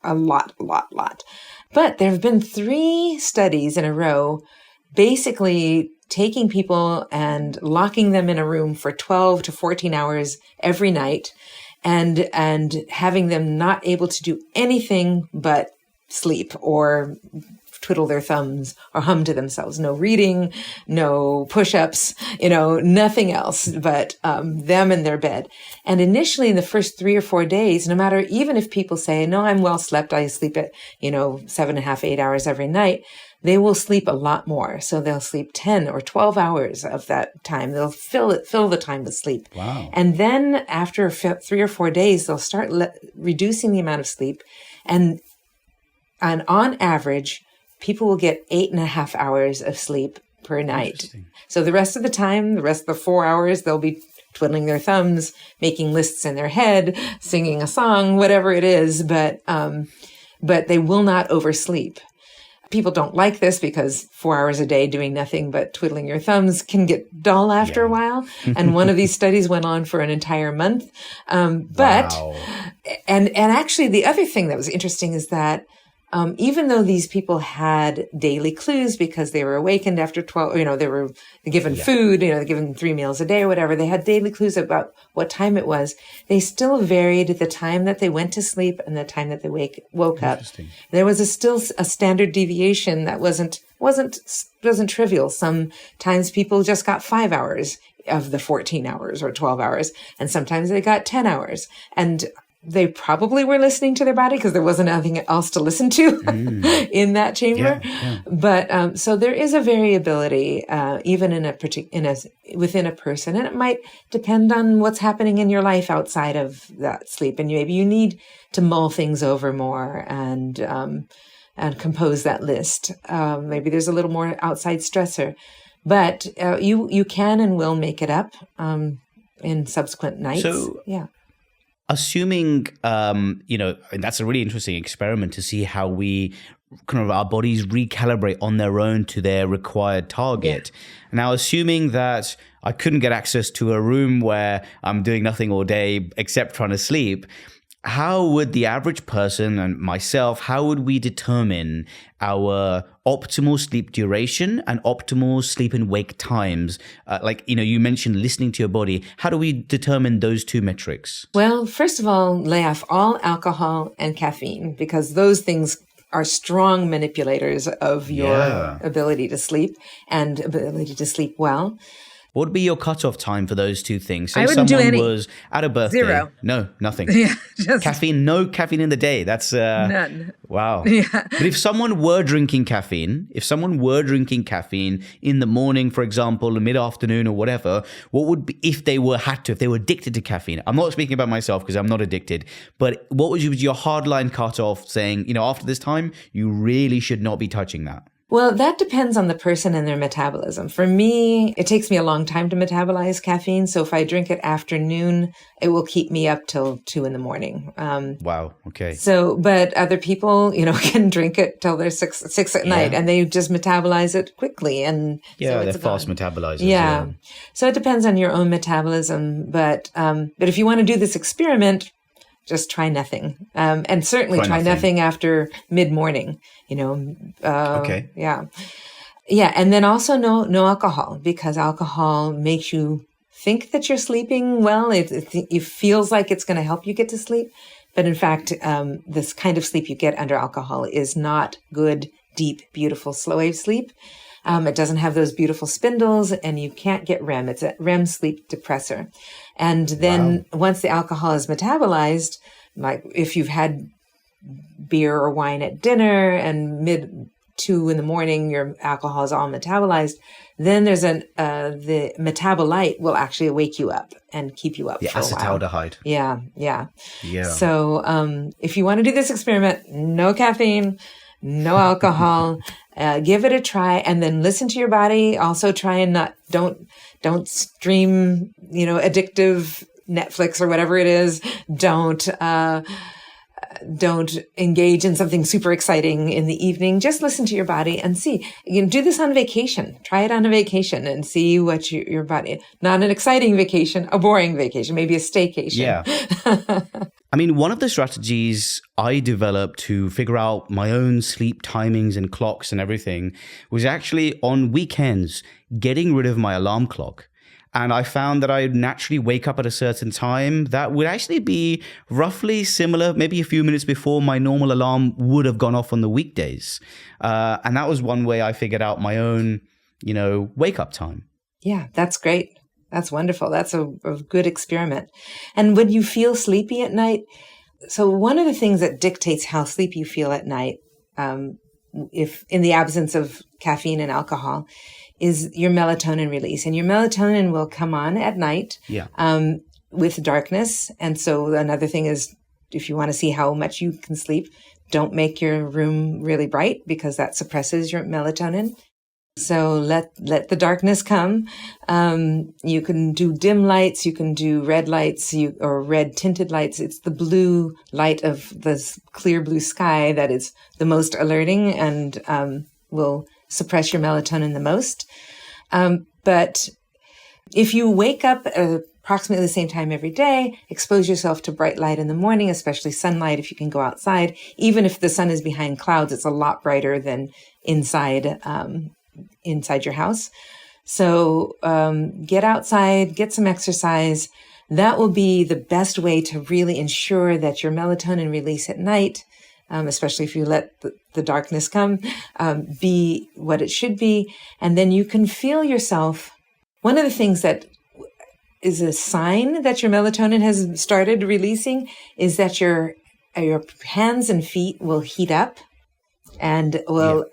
lot. But there have been 3 studies in a row basically taking people and locking them in a room for 12 to 14 hours every night and having them not able to do anything but sleep or twiddle their thumbs or hum to themselves. No reading, no push-ups, nothing else but them in their bed. And initially in the first 3 or 4 days, no matter, even if people say, no, I'm well slept, I sleep at, 7.5, 8 hours every night, they will sleep a lot more. So they'll sleep 10 or 12 hours of that time. They'll fill the time with sleep. Wow. And then after 3 or 4 days, they'll start reducing the amount of sleep. And on average, people will get 8.5 hours of sleep per night. So the rest of the time, the rest of the 4 hours, they'll be twiddling their thumbs, making lists in their head, singing a song, whatever it is, but they will not oversleep. People don't like this because 4 hours a day doing nothing but twiddling your thumbs can get dull after a while. And one of these studies went on for an entire month. Wow. And actually the other thing that was interesting is that even though these people had daily clues because they were awakened after 12, they were given food, they're given 3 meals a day or whatever, they had daily clues about what time it was. They still varied the time that they went to sleep and the time that they woke up. There was still a standard deviation that wasn't trivial. Sometimes people just got 5 hours of the 14 hours or 12 hours, and sometimes they got 10 hours. And they probably were listening to their body because there wasn't anything else to listen to in that chamber. But so there is a variability even within a person, and it might depend on what's happening in your life outside of that sleep. And maybe you need to mull things over more and compose that list. Maybe there's a little more outside stressor, but you can and will make it up in subsequent nights. So, assuming, and that's a really interesting experiment to see how our bodies recalibrate on their own to their required target. Now, assuming that I couldn't get access to a room where I'm doing nothing all day except trying to sleep, how would the average person and myself, how would we determine our optimal sleep duration and optimal sleep and wake times? You mentioned listening to your body. How do we determine those 2 metrics? Well, first of all, lay off all alcohol and caffeine because those things are strong manipulators of your ability to sleep and ability to sleep well. What would be your cutoff time for those 2 things? Say I wouldn't someone do any. was at a birthday. 0. No, nothing. Just caffeine, no caffeine in the day. That's none. Wow. But if someone were drinking caffeine in the morning, for example, the mid-afternoon or whatever, what would be if they were addicted to caffeine? I'm not speaking about myself because I'm not addicted, but what was your hardline cutoff saying, after this time, you really should not be touching that? Well, that depends on the person and their metabolism. For me, it takes me a long time to metabolize caffeine. So if I drink it afternoon, it will keep me up till 2 a.m. Wow. Okay. So, but other people, can drink it till they're six at night, and they just metabolize it quickly. And yeah, they're fast metabolizers. Yeah. So it depends on your own metabolism. But if you want to do this experiment, just try nothing. And certainly try nothing after mid-morning, Okay. Yeah. Yeah. And then also no alcohol, because alcohol makes you think that you're sleeping well. It feels like it's going to help you get to sleep. But in fact, this kind of sleep you get under alcohol is not good, deep, beautiful, slow wave sleep. It doesn't have those beautiful spindles, and you can't get REM. It's a REM sleep depressor. And then once the alcohol is metabolized, like if you've had beer or wine at dinner and mid-2 a.m, your alcohol is all metabolized, then there's the metabolite will actually wake you up and keep you up for a while. Acetaldehyde. Yeah. So if you want to do this experiment, no caffeine, no alcohol, give it a try, and then listen to your body. Also try and don't stream, addictive Netflix or whatever it is. Don't engage in something super exciting in the evening. Just listen to your body and see. You can do this on vacation. Try it on a vacation and see what your body, not an exciting vacation, a boring vacation, maybe a staycation. Yeah. I mean, one of the strategies I developed to figure out my own sleep timings and clocks and everything was actually on weekends, getting rid of my alarm clock. And I found that I naturally wake up at a certain time that would actually be roughly similar, maybe a few minutes before my normal alarm would have gone off on the weekdays. And that was one way I figured out my own, wake up time. Yeah, that's great. That's wonderful. That's a good experiment. And when you feel sleepy at night, so one of the things that dictates how sleepy you feel at night, if in the absence of caffeine and alcohol, is your melatonin release. And your melatonin will come on at night with darkness. And so another thing is, if you want to see how much you can sleep, don't make your room really bright, because that suppresses your melatonin. So let the darkness come. You can do dim lights. You can do red lights or red tinted lights. It's the blue light of the clear blue sky that is the most alerting and will suppress your melatonin the most. But if you wake up approximately the same time every day, expose yourself to bright light in the morning, especially sunlight if you can go outside. Even if the sun is behind clouds, it's a lot brighter than inside your house. So get outside, get some exercise. That will be the best way to really ensure that your melatonin release at night, especially if you let the darkness come, be what it should be. And then you can feel yourself. One of the things that is a sign that your melatonin has started releasing is that your hands and feet will heat up and will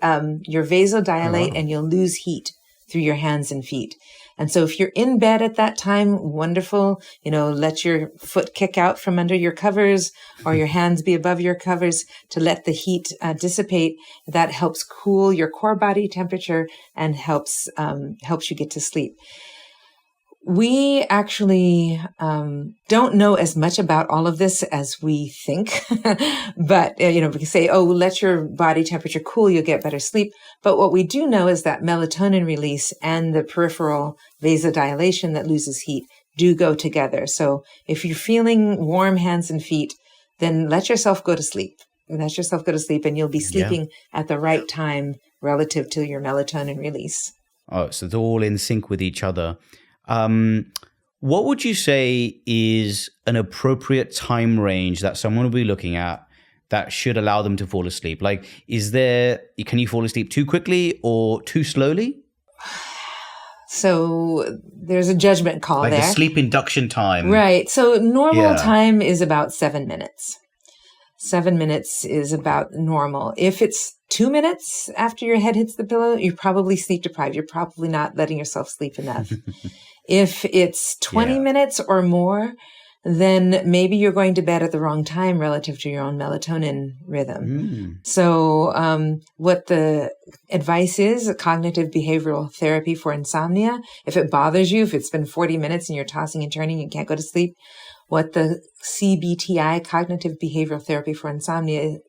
your vasodilate, and you'll lose heat through your hands and feet. And so if you're in bed at that time, wonderful, let your foot kick out from under your covers or your hands be above your covers to let the heat dissipate. That helps cool your core body temperature and helps you get to sleep. We actually don't know as much about all of this as we think, but we can say, let your body temperature cool, you'll get better sleep. But what we do know is that melatonin release and the peripheral vasodilation that loses heat do go together. So if you're feeling warm hands and feet, then let yourself go to sleep. Let yourself go to sleep, and you'll be sleeping at the right time relative to your melatonin release. Oh, so they're all in sync with each other. What would you say is an appropriate time range that someone will be looking at that should allow them to fall asleep? Like, can you fall asleep too quickly or too slowly? So there's a judgment call there. Like the sleep induction time. Right. So normal time is about 7 minutes. 7 minutes is about normal. If it's 2 minutes after your head hits the pillow, you're probably sleep deprived. You're probably not letting yourself sleep enough. If it's 20 minutes or more, then maybe you're going to bed at the wrong time relative to your own melatonin rhythm. So what the advice is, cognitive behavioral therapy for insomnia, if it bothers you, if it's been 40 minutes and you're tossing and turning and can't go to sleep, what the CBTI, cognitive behavioral therapy for insomnia,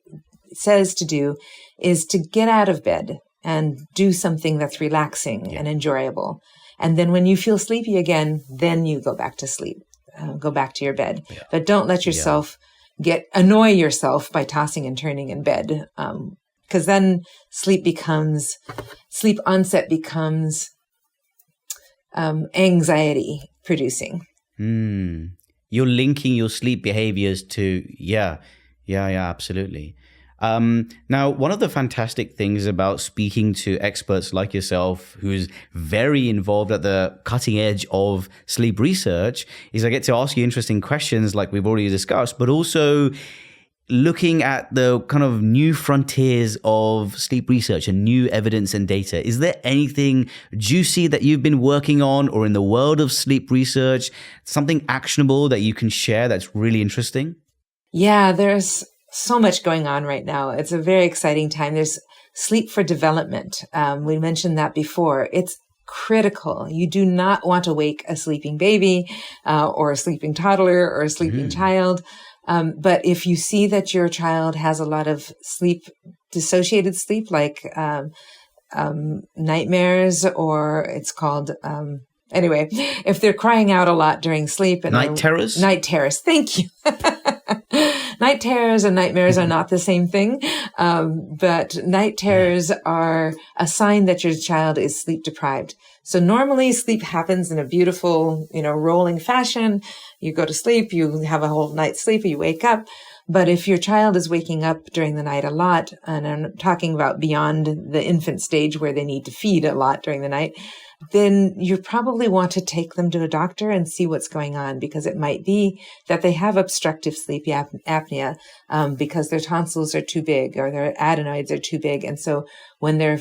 says to do is to get out of bed and do something that's relaxing and enjoyable. And then when you feel sleepy again, then you go back to sleep. Go back to your bed, but don't let yourself annoy yourself by tossing and turning in bed. Cause then sleep onset becomes, anxiety producing. You're linking your sleep behaviors to, absolutely. Now, one of the fantastic things about speaking to experts like yourself, who's very involved at the cutting edge of sleep research, is I get to ask you interesting questions like we've already discussed, but also looking at the kind of new frontiers of sleep research and new evidence and data. Is there anything juicy that you've been working on or in the world of sleep research, something actionable that you can share that's really interesting? Yeah, there's so much going on right now. It's a very exciting time. There's sleep for development. We mentioned that before. It's critical. You do not want to wake a sleeping baby or a sleeping toddler or a sleeping child. But if you see that your child has a lot of dissociated sleep, like nightmares, or it's called anyway, if they're crying out a lot during sleep and night terrors. Thank you. Night terrors and nightmares are not the same thing, but night terrors are a sign that your child is sleep deprived. So normally sleep happens in a beautiful, rolling fashion. You go to sleep, you have a whole night's sleep, you wake up. But if your child is waking up during the night a lot, and I'm talking about beyond the infant stage where they need to feed a lot during the night, then you probably want to take them to a doctor and see what's going on, because it might be that they have obstructive sleep apnea because their tonsils are too big or their adenoids are too big. And so when their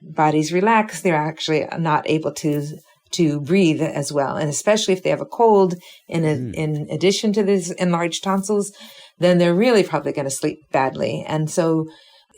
bodies relax, they're actually not able to breathe as well. And especially if they have a cold in addition to these enlarged tonsils, then they're really probably going to sleep badly.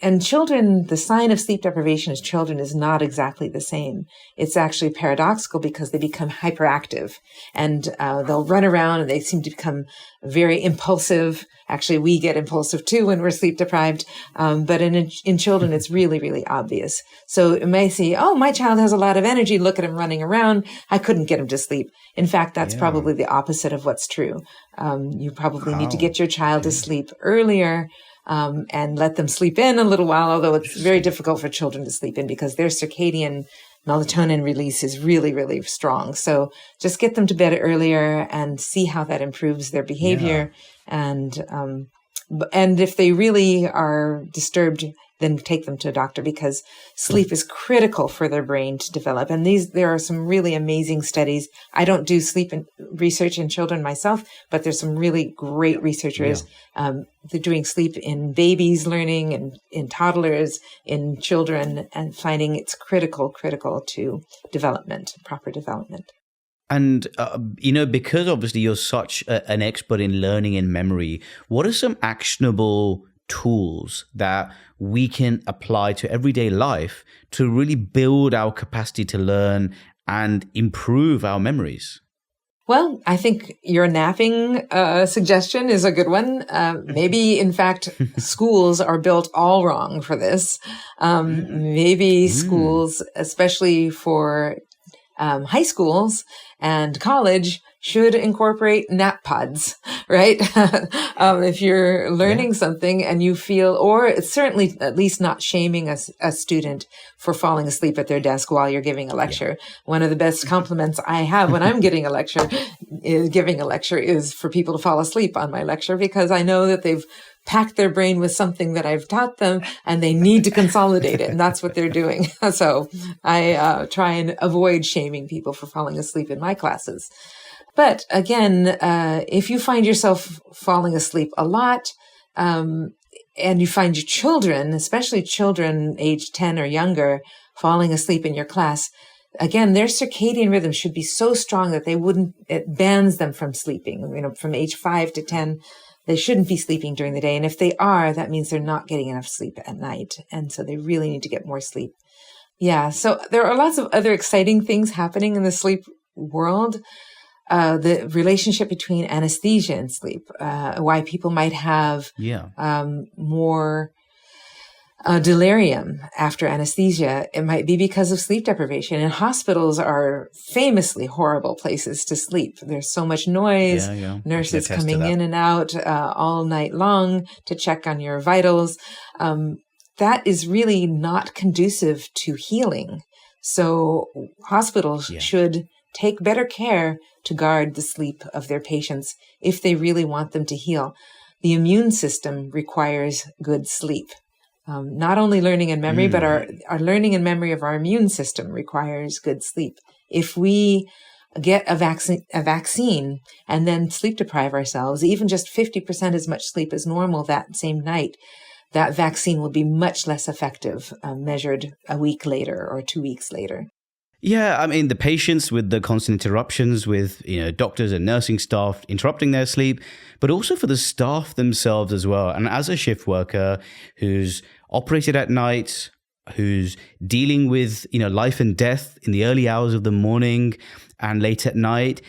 And children, the sign of sleep deprivation as children is not exactly the same. It's actually paradoxical because they become hyperactive and they'll run around and they seem to become very impulsive. Actually, we get impulsive too when we're sleep deprived. But in children, it's really, really obvious. So it may say, oh, my child has a lot of energy. Look at him running around. I couldn't get him to sleep. In fact, that's probably the opposite of what's true. You probably need to get your child to sleep earlier. And let them sleep in a little while, although it's very difficult for children to sleep in because their circadian melatonin release is really, really strong. So just get them to bed earlier and see how that improves their behavior. And if they really are disturbed, then take them to a doctor, because sleep is critical for their brain to develop. And there are some really amazing studies. I don't do sleep research in children myself, but there's some really great researchers. They're doing sleep in babies learning and in toddlers, in children, and finding it's critical to development, proper development. And, because obviously you're such an expert in learning and memory, what are some actionable tools that we can apply to everyday life to really build our capacity to learn and improve our memories? Well, I think your napping suggestion is a good one. Maybe, in fact, schools are built all wrong for this. Maybe schools, especially for high schools and college, should incorporate nap pods, right? If you're learning something and you feel, or it's certainly at least not shaming a student for falling asleep at their desk while you're giving a lecture. One of the best compliments I have when I'm giving a lecture is for people to fall asleep on my lecture, because I know that they've packed their brain with something that I've taught them and they need to consolidate it. And that's what they're doing. So I try and avoid shaming people for falling asleep in my classes. But again, if you find yourself falling asleep a lot, and you find your children, especially children age 10 or younger, falling asleep in your class, again, their circadian rhythm should be so strong that it bans them from sleeping. From age 5 to 10, they shouldn't be sleeping during the day. And if they are, that means they're not getting enough sleep at night. And so they really need to get more sleep. Yeah. So there are lots of other exciting things happening in the sleep world. The relationship between anesthesia and sleep, why people might have more delirium after anesthesia. It might be because of sleep deprivation. And hospitals are famously horrible places to sleep. There's so much noise, nurses coming in and out all night long to check on your vitals. That is really not conducive to healing. So hospitals should take better care to guard the sleep of their patients if they really want them to heal. The immune system requires good sleep. Not only learning and memory, but our learning and memory of our immune system requires good sleep. If we get a vaccine and then sleep deprive ourselves, even just 50% as much sleep as normal that same night, that vaccine will be much less effective, measured a week later or 2 weeks later. Yeah, I mean, the patients with the constant interruptions with, doctors and nursing staff interrupting their sleep, but also for the staff themselves as well. And as a shift worker who's operated at night, who's dealing with, life and death in the early hours of the morning and late at night,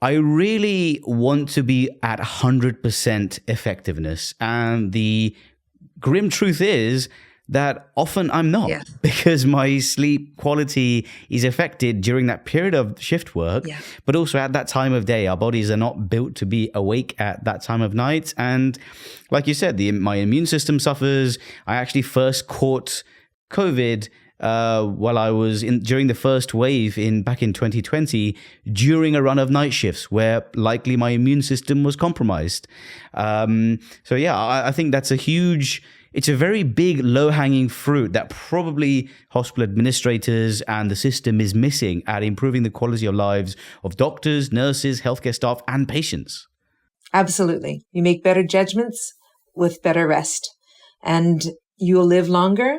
I really want to be at 100% effectiveness. And the grim truth is that often I'm not, because my sleep quality is affected during that period of shift work, but also at that time of day. Our bodies are not built to be awake at that time of night. And like you said, my immune system suffers. I actually first caught COVID while I was during the first wave back in 2020, during a run of night shifts where likely my immune system was compromised. I think that's it's a very big low-hanging fruit that probably hospital administrators and the system is missing at improving the quality of lives of doctors, nurses, healthcare staff, and patients. Absolutely. You make better judgments with better rest, and you'll live longer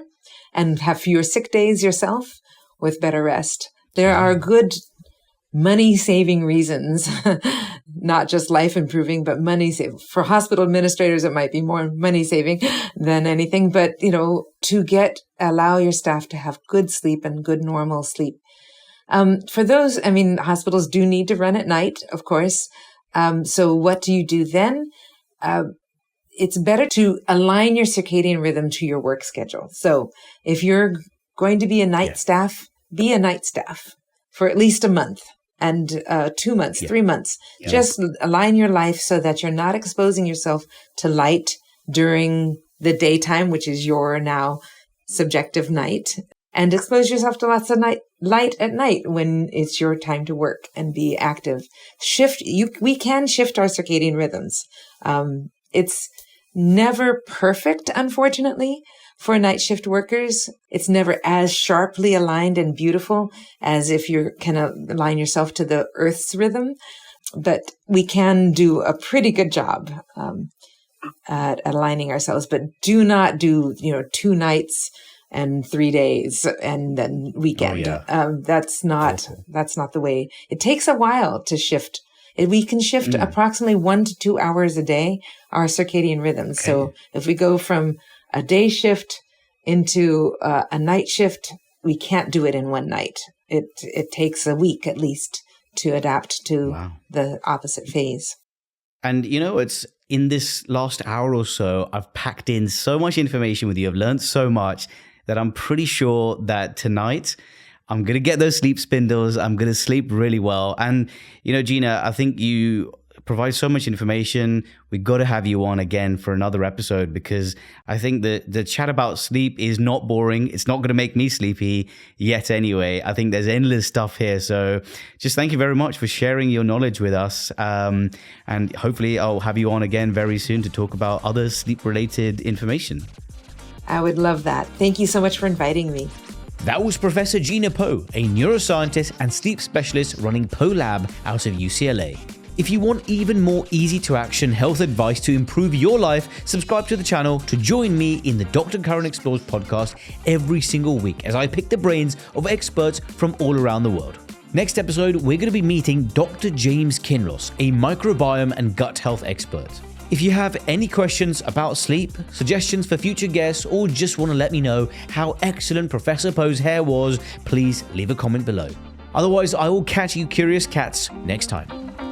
and have fewer sick days yourself with better rest. There are good money-saving reasons, not just life-improving, but money-saving. For hospital administrators, it might be more money-saving than anything, but, to allow your staff to have good sleep and good normal sleep. For those, hospitals do need to run at night, of course. So what do you do then? It's better to align your circadian rhythm to your work schedule. So if you're going to be a night staff, be a night staff for at least a month. And 2 months, 3 months. Just align your life so that you're not exposing yourself to light during the daytime, which is your now subjective night, and expose yourself to lots of light at night when it's your time to work and be active. We can shift our circadian rhythms. It's never perfect, unfortunately. For night shift workers, it's never as sharply aligned and beautiful as if you can align yourself to the Earth's rhythm. But we can do a pretty good job at aligning ourselves. But do not do 2 nights and 3 days and then weekend. That's not the way. It takes a while to shift. We can shift approximately 1 to 2 hours a day, our circadian rhythms. Okay. So if we go from a day shift into a night shift, we can't do it in one night. It takes a week at least to adapt to the opposite phase. And it's in this last hour or so, I've packed in so much information with you. I've learned so much that I'm pretty sure that tonight I'm going to get those sleep spindles. I'm going to sleep really well. And, Gina, I think you provide so much information. We got to have you on again for another episode, because I think the chat about sleep is not boring. It's not going to make me sleepy yet anyway. I think there's endless stuff here. So just thank you very much for sharing your knowledge with us. And hopefully I'll have you on again very soon to talk about other sleep-related information. I would love that. Thank you so much for inviting me. That was Professor Gina Poe, a neuroscientist and sleep specialist running Poe Lab out of UCLA. If you want even more easy to action health advice to improve your life, subscribe to the channel to join me in the Dr. Karan Explores podcast every single week as I pick the brains of experts from all around the world. Next episode, we're going to be meeting Dr. James Kinross, a microbiome and gut health expert. If you have any questions about sleep, suggestions for future guests, or just want to let me know how excellent Professor Poe's hair was, please leave a comment below. Otherwise, I will catch you curious cats next time.